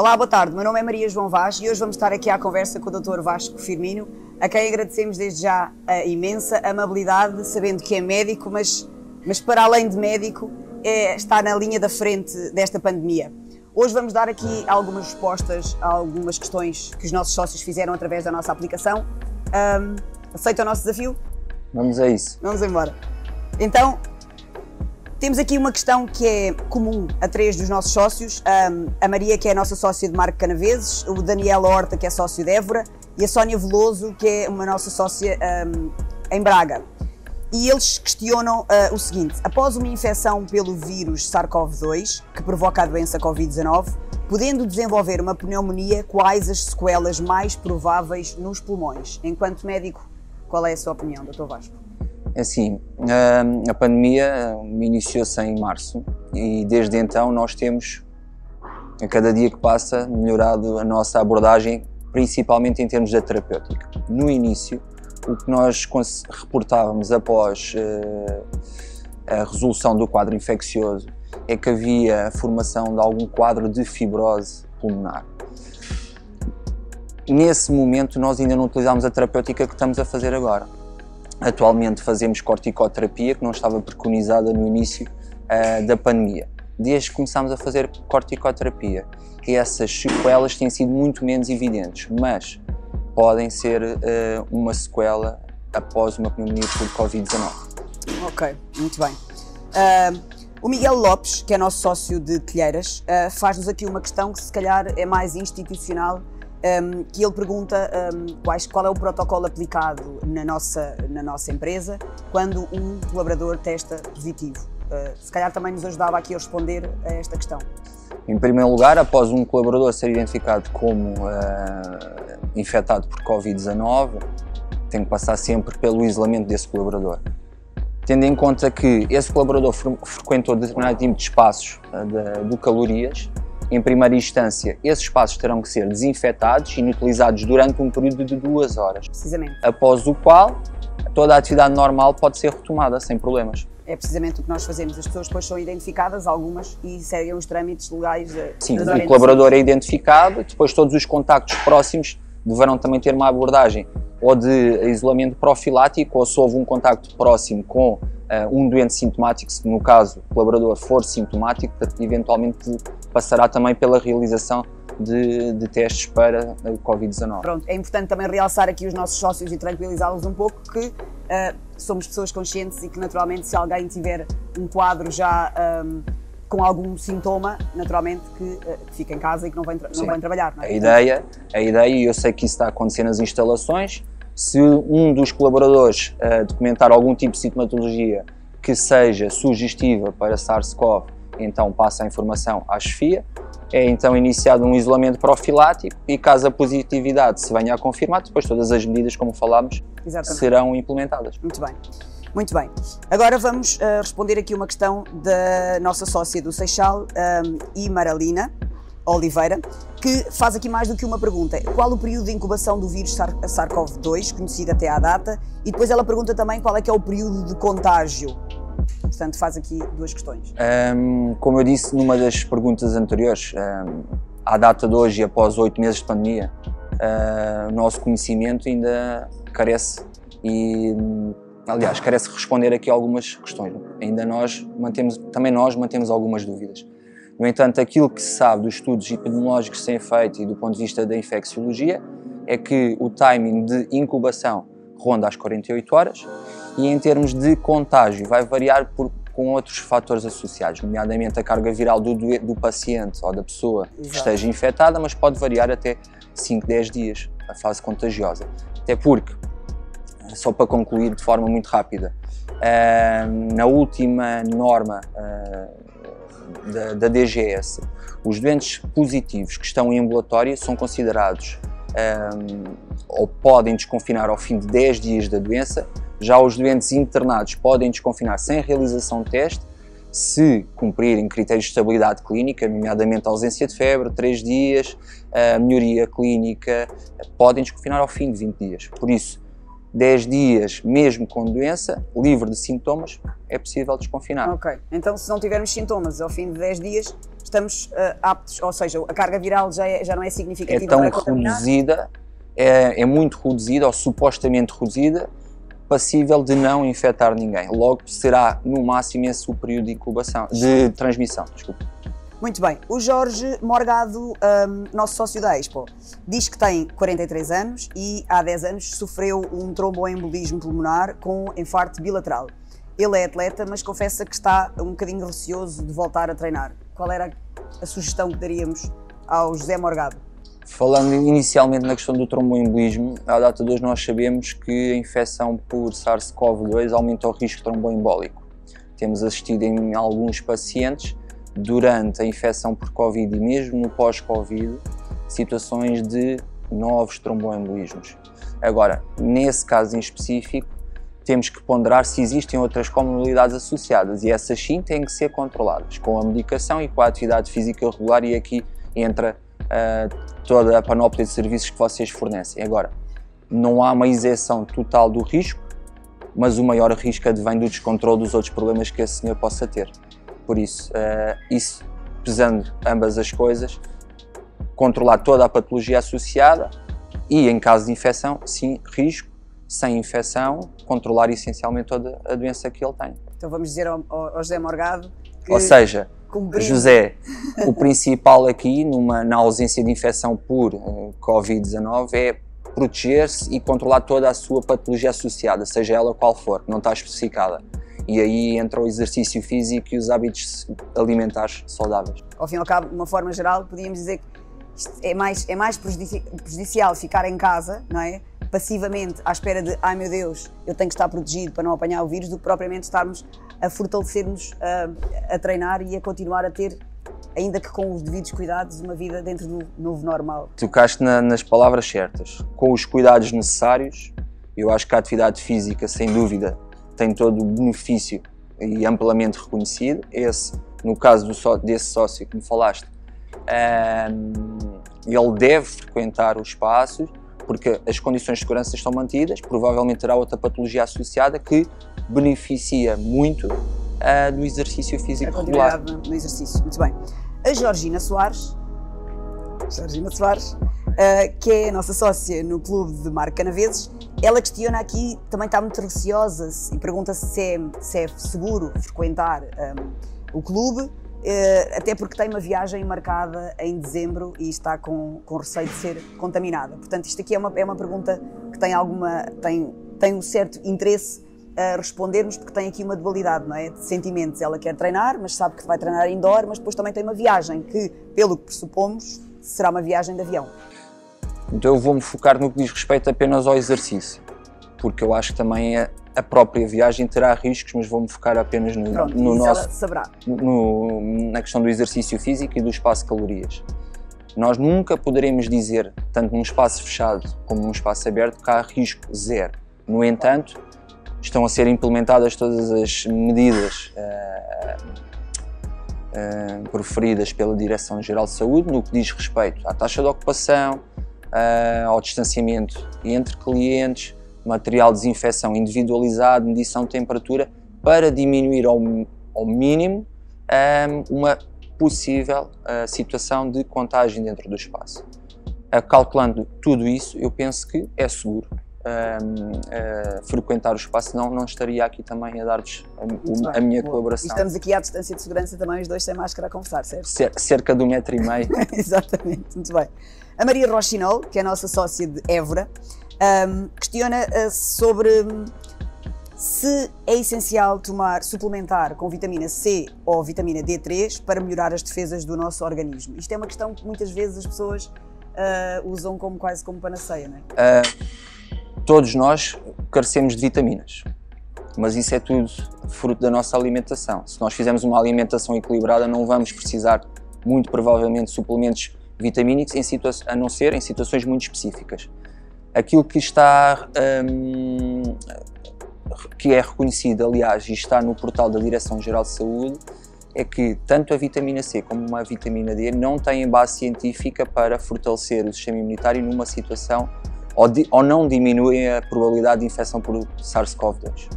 Olá, boa tarde. Meu nome é Maria João Vaz e hoje vamos estar aqui à conversa com o Dr. Vasco Firmino, a quem agradecemos desde já a imensa amabilidade, sabendo que é médico, mas para além de médico, está na linha da frente desta pandemia. Hoje vamos dar aqui algumas respostas a algumas questões que os nossos sócios fizeram através da nossa aplicação. Aceita o nosso desafio? Vamos a isso. Vamos embora. Então, temos aqui uma questão que é comum a 3 dos nossos sócios, a Maria, que é a nossa sócia de Marco Canaveses, o Daniel Horta, que é sócio de Évora, e a Sónia Veloso, que é uma nossa sócia em Braga. E eles questionam o seguinte: após uma infecção pelo vírus SARS-CoV-2, que provoca a doença Covid-19, podendo desenvolver uma pneumonia, quais as sequelas mais prováveis nos pulmões? Enquanto médico, qual é a sua opinião, Dr. Vasco? Assim, a pandemia iniciou-se em março e desde então nós temos, a cada dia que passa, melhorado a nossa abordagem, principalmente em termos da terapêutica. No início, o que nós reportávamos após a resolução do quadro infeccioso é que havia a formação de algum quadro de fibrose pulmonar. Nesse momento nós ainda não utilizámos a terapêutica que estamos a fazer agora. Atualmente fazemos corticoterapia, que não estava preconizada no início da pandemia. Desde que começámos a fazer corticoterapia, essas sequelas têm sido muito menos evidentes, mas podem ser uma sequela após uma pneumonia por Covid-19. Ok, muito bem. O Miguel Lopes, que é nosso sócio de Telheiras, faz-nos aqui uma questão que se calhar é mais institucional, que ele pergunta qual é o protocolo aplicado na nossa empresa quando um colaborador testa positivo. Se calhar também nos ajudava aqui a responder a esta questão. Em primeiro lugar, após um colaborador ser identificado como infectado por Covid-19, tem que passar sempre pelo isolamento desse colaborador. Tendo em conta que esse colaborador frequentou determinado tipo de espaços do calorias, em primeira instância, esses espaços terão que ser desinfetados e inutilizados durante um período de 2 horas. Precisamente. Após o qual, toda a atividade normal pode ser retomada, sem problemas. É precisamente o que nós fazemos. As pessoas depois são identificadas, algumas, e seguem os trâmites legais. Sim, o colaborador é identificado, depois todos os contactos próximos deverão também ter uma abordagem ou de isolamento profilático, ou se houve um contacto próximo com um doente sintomático, se no caso o colaborador for sintomático, eventualmente passará também pela realização de testes para o Covid-19. Pronto, é importante também realçar aqui os nossos sócios e tranquilizá-los um pouco que somos pessoas conscientes e que naturalmente se alguém tiver um quadro já com algum sintoma, naturalmente que fica em casa e que não vem trabalhar. Não é? A ideia, e eu sei que isso está a acontecer nas instalações, se um dos colaboradores documentar algum tipo de sintomatologia que seja sugestiva para SARS-CoV, então passa a informação à chefia, é então iniciado um isolamento profilático e caso a positividade se venha a confirmar, depois todas as medidas, como falámos, serão implementadas. Muito bem. Muito bem. Agora vamos responder aqui uma questão da nossa sócia do Seixal, Maralina Oliveira, que faz aqui mais do que uma pergunta. Qual o período de incubação do vírus SARS-CoV-2, conhecido até à data? E depois ela pergunta também qual é que é o período de contágio. Portanto, faz aqui 2 questões. Como eu disse numa das perguntas anteriores, à data de hoje, após 8 meses de pandemia, o nosso conhecimento ainda carece carece responder aqui algumas questões. Ainda nós mantemos algumas dúvidas. No entanto, aquilo que se sabe dos estudos epidemiológicos que têm feito e do ponto de vista da infecciologia é que o timing de incubação ronda as 48 horas e em termos de contágio vai variar com outros fatores associados, nomeadamente a carga viral do paciente ou da pessoa que esteja infectada, mas pode variar até 5, 10 dias a fase contagiosa. Até porque, só para concluir de forma muito rápida, na última norma da DGS, os doentes positivos que estão em ambulatório são considerados ou podem desconfinar ao fim de 10 dias da doença. Já os doentes internados podem desconfinar sem realização de teste, se cumprirem critérios de estabilidade clínica, nomeadamente a ausência de febre, 3 dias, melhoria clínica, podem desconfinar ao fim de 20 dias. Por isso, 10 dias, mesmo com doença, livre de sintomas, é possível desconfinar. Ok, então se não tivermos sintomas ao fim de 10 dias, estamos aptos, ou seja, a carga viral já não é significativa. É tão para contaminar? reduzida, é muito reduzida, ou supostamente reduzida, passível de não infectar ninguém. Logo, será no máximo esse o período de incubação, de transmissão, desculpa. Muito bem, o Jorge Morgado, nosso sócio da Expo, diz que tem 43 anos e há 10 anos sofreu um tromboembolismo pulmonar com infarto bilateral. Ele é atleta, mas confessa que está um bocadinho receoso de voltar a treinar. Qual era a sugestão que daríamos ao José Morgado? Falando inicialmente na questão do tromboembolismo, à data de hoje nós sabemos que a infecção por SARS-CoV-2 aumenta o risco tromboembólico. Temos assistido em alguns pacientes, durante a infecção por Covid e mesmo no pós-Covid, situações de novos tromboembolismos. Agora, nesse caso em específico, temos que ponderar se existem outras comorbidades associadas e essas sim têm que ser controladas com a medicação e com a atividade física regular, e aqui entra toda a panóplia de serviços que vocês fornecem. Agora, não há uma isenção total do risco, mas o maior risco advém do descontrole dos outros problemas que esse senhor possa ter. Por isso, pesando ambas as coisas, controlar toda a patologia associada e, em caso de infecção, sim, risco. Sem infecção, controlar essencialmente toda a doença que ele tem. Então vamos dizer ao José Morgado que... Ou seja, José, o principal aqui, na ausência de infecção por Covid-19, é proteger-se e controlar toda a sua patologia associada, seja ela qual for, que não está especificada. E aí entra o exercício físico e os hábitos alimentares saudáveis. Ao fim e ao cabo, de uma forma geral, podíamos dizer que isto é mais prejudicial ficar em casa, não é? Passivamente, à espera de, ai meu Deus, eu tenho que estar protegido para não apanhar o vírus, do que propriamente estarmos a fortalecer-nos, a treinar e a continuar a ter, ainda que com os devidos cuidados, uma vida dentro do novo normal. Tocaste nas palavras certas. Com os cuidados necessários, eu acho que a atividade física, sem dúvida, tem todo o benefício e amplamente reconhecido. Esse, no caso desse sócio que me falaste, ele deve frequentar os espaços, porque as condições de segurança estão mantidas, provavelmente terá outra patologia associada que beneficia muito do exercício físico regular. A continuidade no exercício, muito bem. A Georgina Soares, que é a nossa sócia no clube de Marco Canaveses, ela questiona aqui, também está muito receosa e pergunta-se se é seguro frequentar o clube, até porque tem uma viagem marcada em dezembro e está com receio de ser contaminada. Portanto, isto aqui é uma pergunta que tem um certo interesse a responder-nos, porque tem aqui uma dualidade, não é? De sentimentos. Ela quer treinar, mas sabe que vai treinar indoor, mas depois também tem uma viagem que, pelo que pressupomos, será uma viagem de avião. Então eu vou-me focar no que diz respeito apenas ao exercício, porque eu acho que também a própria viagem terá riscos, mas vou-me focar apenas na questão do exercício físico e do espaço de calorias. Nós nunca poderemos dizer, tanto num espaço fechado como num espaço aberto, que há risco zero. No entanto, estão a ser implementadas todas as medidas proferidas pela Direção-Geral de Saúde no que diz respeito à taxa de ocupação, ao distanciamento entre clientes, material de desinfecção individualizado, medição de temperatura, para diminuir ao mínimo uma possível situação de contágio dentro do espaço. Calculando tudo isso, eu penso que é seguro frequentar o espaço, não estaria aqui também a dar-vos a minha colaboração. E estamos aqui à distância de segurança também, os dois sem máscara a conversar, certo? Cerca de 1,5 m. Exatamente, muito bem. A Maria Rochinol, que é a nossa sócia de Évora, questiona sobre se é essencial suplementar com vitamina C ou vitamina D3 para melhorar as defesas do nosso organismo. Isto é uma questão que muitas vezes as pessoas usam quase como panaceia, não é? Todos nós carecemos de vitaminas, mas isso é tudo fruto da nossa alimentação. Se nós fizermos uma alimentação equilibrada, não vamos precisar, muito provavelmente, de suplementos vitamínicos, a não ser em situações muito específicas. Aquilo que que é reconhecido, aliás, e está no portal da Direção-Geral de Saúde, é que tanto a vitamina C como a vitamina D não têm base científica para fortalecer o sistema imunitário numa situação ou não diminuem a probabilidade de infecção por SARS-CoV-2.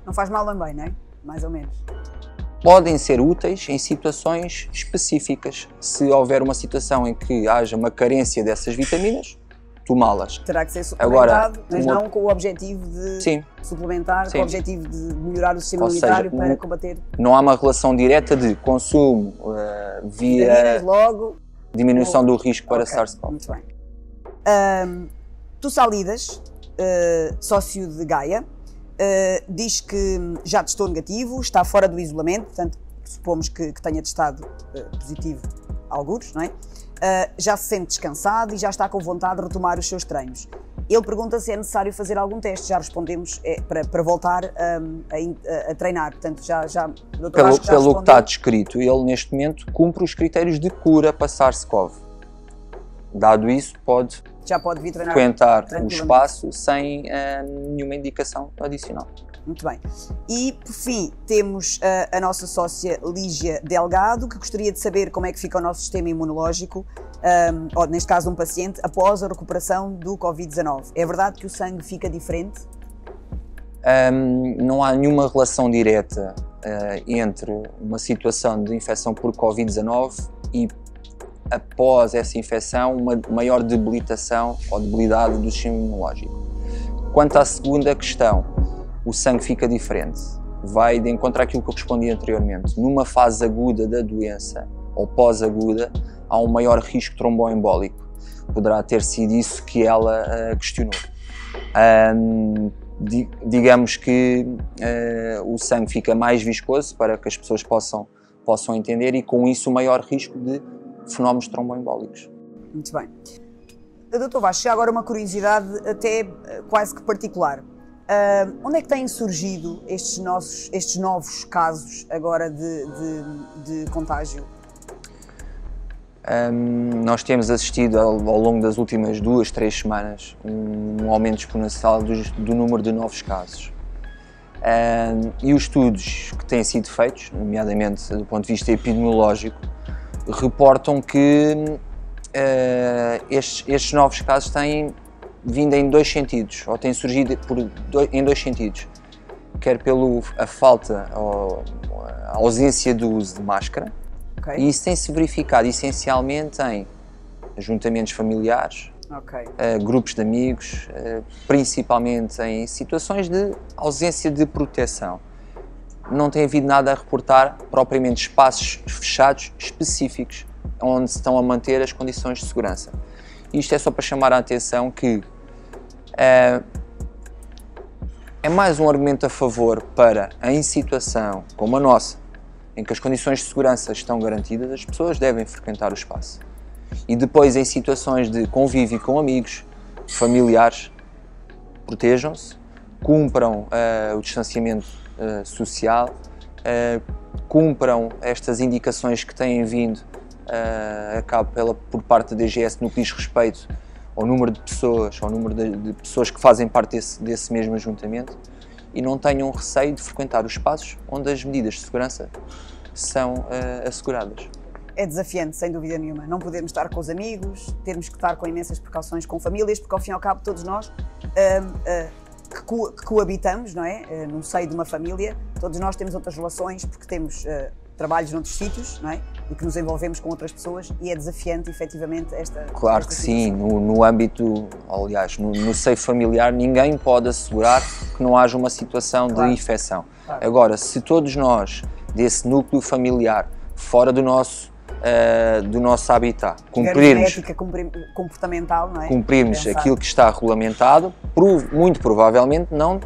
Não faz mal também, não é? Mais ou menos. Podem ser úteis em situações específicas. Se houver uma situação em que haja uma carência dessas vitaminas, tomá-las. Terá que ser suplementado, mas uma... não com o objetivo de Sim. suplementar, Sim. com o objetivo de melhorar o sistema Ou imunitário seja, para combater. Não há uma relação direta de consumo via Vitaminas, logo, diminuição do risco para Ok, SARS-CoV. Muito bem. Tu Salidas, sócio de Gaia, diz que já testou negativo, está fora do isolamento, portanto, supomos que tenha testado positivo algures, não é? Já se sente descansado e já está com vontade de retomar os seus treinos. Ele pergunta se é necessário fazer algum teste, já respondemos para voltar a treinar, portanto já o Dr. Vasco já Pelo que está respondeu. descrito, ele neste momento cumpre os critérios de cura para SARS-CoV. Dado isso, Já pode vir treinar frequentar o tranquilamente. espaço sem nenhuma indicação adicional. Muito bem. E, por fim, temos a nossa sócia Lígia Delgado, que gostaria de saber como é que fica o nosso sistema imunológico, ou neste caso um paciente, após a recuperação do Covid-19. É verdade que o sangue fica diferente? Não há nenhuma relação direta entre uma situação de infecção por Covid-19 e, após essa infecção, uma maior debilitação ou debilidade do sistema imunológico. Quanto à segunda questão, o sangue fica diferente. Vai de encontro àquilo que eu respondi anteriormente. Numa fase aguda da doença ou pós-aguda, há um maior risco tromboembólico. Poderá ter sido isso que ela questionou. Digamos que o sangue fica mais viscoso para que as pessoas possam entender e com isso o maior risco de fenómenos tromboembólicos. Muito bem. Dr. Vasco, já agora uma curiosidade até quase que particular. Onde é que têm surgido estes novos casos agora de contágio? Nós temos assistido ao longo das últimas 2, 3 semanas um aumento exponencial do número de novos casos. E os estudos que têm sido feitos, nomeadamente do ponto de vista epidemiológico, reportam que estes novos casos têm vindo em dois sentidos, ou têm surgido em dois sentidos, quer pela falta ou a ausência do uso de máscara, Okay. e isso tem-se verificado essencialmente em ajuntamentos familiares, grupos de amigos, principalmente em situações de ausência de proteção. Não tem havido nada a reportar propriamente espaços fechados específicos onde se estão a manter as condições de segurança. Isto é só para chamar a atenção que é mais um argumento a favor para, em situação como a nossa, em que as condições de segurança estão garantidas, as pessoas devem frequentar o espaço. E depois, em situações de convívio com amigos, familiares, protejam-se, cumpram o distanciamento social, cumpram estas indicações que têm vindo a cabo por parte da DGS no que diz respeito ao número de pessoas, ao número de pessoas que fazem parte desse mesmo ajuntamento, e não tenham receio de frequentar os espaços onde as medidas de segurança são asseguradas. É desafiante, sem dúvida nenhuma. Não podemos estar com os amigos, termos que estar com imensas precauções com famílias, porque ao fim e ao cabo todos nós que coabitamos, não é? No seio de uma família, todos nós temos outras relações porque temos trabalhos noutros sítios, não é? E que nos envolvemos com outras pessoas, e é desafiante, efetivamente, Claro que sim, no âmbito, aliás, no seio familiar, ninguém pode assegurar que não haja uma situação de infecção. Claro. Agora, se todos nós, desse núcleo familiar, fora do nosso habitat, cumprirmos ética comportamental, não é? Cumprirmos aquilo que está regulamentado, muito provavelmente não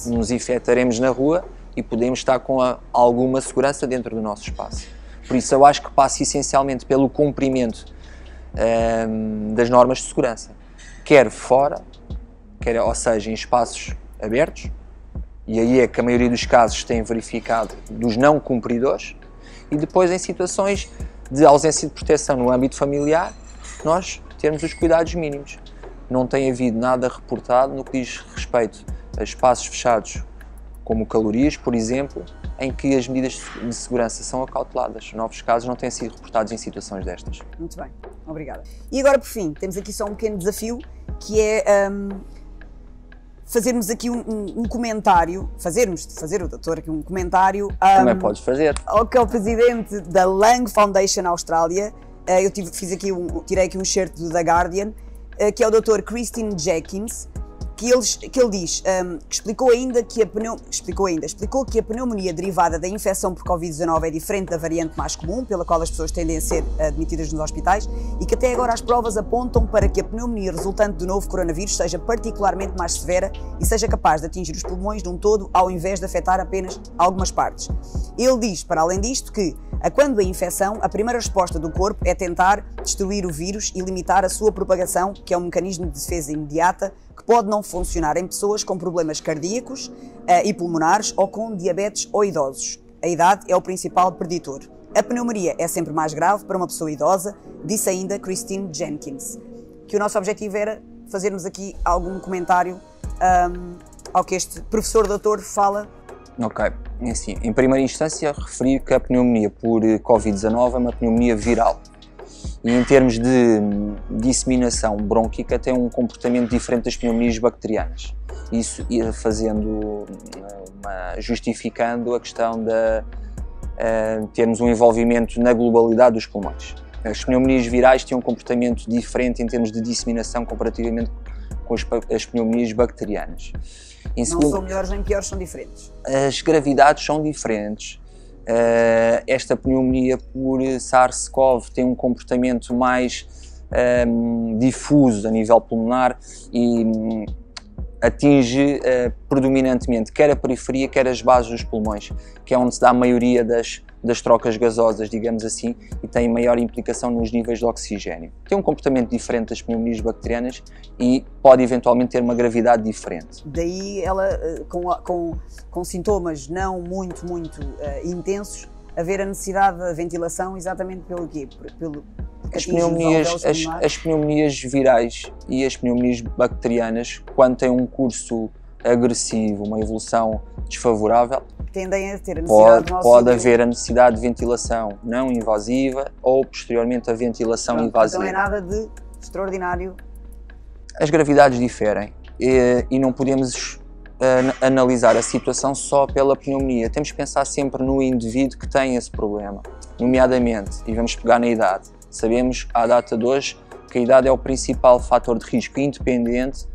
nos infectaremos na rua e podemos estar com alguma segurança dentro do nosso espaço. Por isso eu acho que passa essencialmente pelo cumprimento das normas de segurança, quer fora, ou seja, em espaços abertos, e aí é que a maioria dos casos tem verificado dos não cumpridores, e depois em situações de ausência de proteção no âmbito familiar, nós termos os cuidados mínimos. Não tem havido nada reportado no que diz respeito a espaços fechados, como calorias, por exemplo, em que as medidas de segurança são acauteladas. Novos casos não têm sido reportados em situações destas. Muito bem, obrigada. E agora, por fim, temos aqui só um pequeno desafio, que é fazermos aqui um comentário, fazer o doutor aqui um comentário. Também podes fazer. Ao que é o presidente da Lung Foundation Austrália, eu tirei aqui um excerto do The Guardian, que é o Dr. Christine Jenkins, que ele diz, que explicou que a pneumonia derivada da infecção por Covid-19 é diferente da variante mais comum, pela qual as pessoas tendem a ser admitidas nos hospitais, e que até agora as provas apontam para que a pneumonia resultante do novo coronavírus seja particularmente mais severa e seja capaz de atingir os pulmões de um todo, ao invés de afetar apenas algumas partes. Ele diz, para além disto, que quando a infecção, a primeira resposta do corpo é tentar destruir o vírus e limitar a sua propagação, que é um mecanismo de defesa imediata que pode não funcionar em pessoas com problemas cardíacos e pulmonares ou com diabetes ou idosos. A idade é o principal preditor. A pneumonia é sempre mais grave para uma pessoa idosa, disse ainda Christine Jenkins. Que o nosso objetivo era fazermos aqui algum comentário ao que este professor doutor fala. Ok, assim, em primeira instância referi que a pneumonia por Covid-19 é uma pneumonia viral e em termos de disseminação brônquica tem um comportamento diferente das pneumonias bacterianas. Isso ia justificando a questão de termos um envolvimento na globalidade dos pulmões. As pneumonias virais têm um comportamento diferente em termos de disseminação comparativamente com as pneumonias bacterianas. Não são melhores nem piores, são diferentes. As gravidades são diferentes. Esta pneumonia por SARS-CoV tem um comportamento mais difuso a nível pulmonar e atinge predominantemente quer a periferia, quer as bases dos pulmões, que é onde se dá a maioria das trocas gasosas, digamos assim, e tem maior implicação nos níveis de oxigênio. Tem um comportamento diferente das pneumonias bacterianas e pode eventualmente ter uma gravidade diferente. Daí ela, com sintomas não muito intensos, haver a necessidade da ventilação exatamente pelo quê? As pneumonias virais e as pneumonias bacterianas, quando têm um curso agressivo, uma evolução desfavorável, tendem a ter a necessidade pode haver a necessidade de ventilação não invasiva ou posteriormente a ventilação invasiva. Então é nada de extraordinário. As gravidades diferem e não podemos analisar a situação só pela pneumonia. Temos que pensar sempre no indivíduo que tem esse problema, nomeadamente, e vamos pegar na idade. Sabemos, à data de hoje, que a idade é o principal fator de risco independente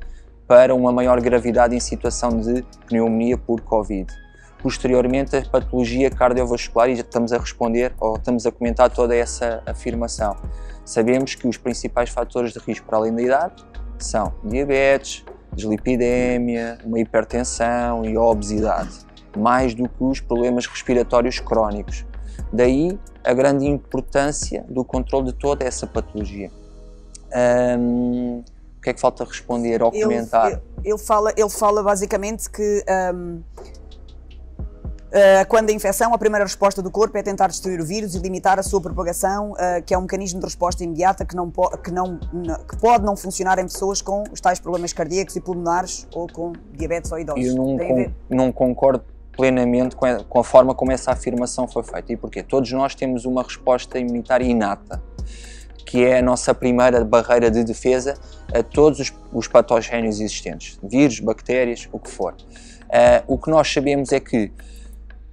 para uma maior gravidade em situação de pneumonia por Covid. Posteriormente, a patologia cardiovascular, e já estamos a responder ou estamos a comentar toda essa afirmação. Sabemos que os principais fatores de risco para além da idade são diabetes, dislipidemia, uma hipertensão e a obesidade, mais do que os problemas respiratórios crónicos. Daí a grande importância do controle de toda essa patologia. O que é que falta responder ou comentar? Ele fala basicamente que quando a infecção, a primeira resposta do corpo é tentar destruir o vírus e limitar a sua propagação, que é um mecanismo de resposta imediata que pode não funcionar em pessoas com os tais problemas cardíacos e pulmonares ou com diabetes ou idosos. Eu não concordo plenamente com a forma como essa afirmação foi feita. E porquê? Todos nós temos uma resposta imunitária inata, que é a nossa primeira barreira de defesa a todos os patógenos existentes, vírus, bactérias, o que for. O que nós sabemos é que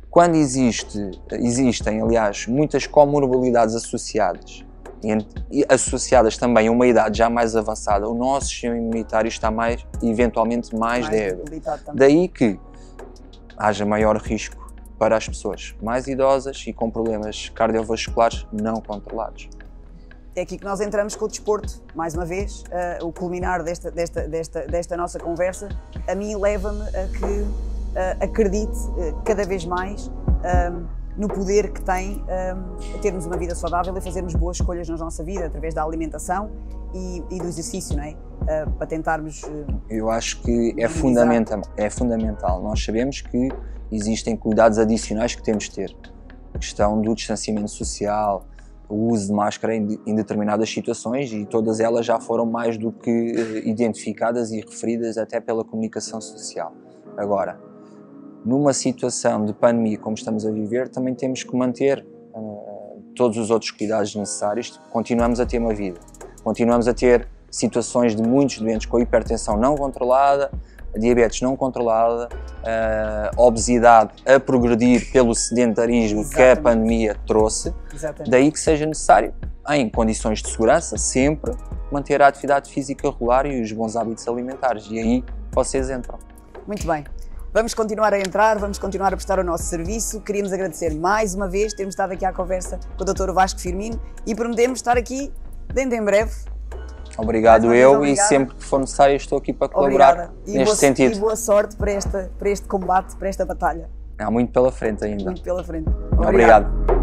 quando existem, aliás, muitas comorbilidades associadas, e associadas também a uma idade já mais avançada, o nosso sistema imunitário está eventualmente mais débil. Daí que haja maior risco para as pessoas mais idosas e com problemas cardiovasculares não controlados. É aqui que nós entramos com o desporto, mais uma vez, o culminar desta nossa conversa, a mim leva-me a que acredite cada vez mais no poder que tem a termos uma vida saudável e fazermos boas escolhas na nossa vida, através da alimentação e do exercício, não é? Para tentarmos... Eu acho que é fundamental. Nós sabemos que existem cuidados adicionais que temos de ter. A questão do distanciamento social, o uso de máscara em determinadas situações, e todas elas já foram mais do que identificadas e referidas até pela comunicação social. Agora, numa situação de pandemia como estamos a viver, também temos que manter todos os outros cuidados necessários. Continuamos a ter uma vida, continuamos a ter situações de muitos doentes com hipertensão não controlada, diabetes não controlada, obesidade a progredir pelo sedentarismo. Exatamente. Que a pandemia trouxe. Exatamente. Daí que seja necessário, em condições de segurança, sempre manter a atividade física regular e os bons hábitos alimentares. E aí vocês entram. Muito bem. Vamos continuar a entrar, vamos continuar a prestar o nosso serviço. Queríamos agradecer mais uma vez termos estado aqui à conversa com o Dr. Vasco Firmino e prometemos estar aqui dentro em breve. Obrigado e sempre que for necessário estou aqui para colaborar neste sentido. E boa sorte para este combate, para esta batalha. Há muito pela frente ainda. Muito pela frente. Obrigado.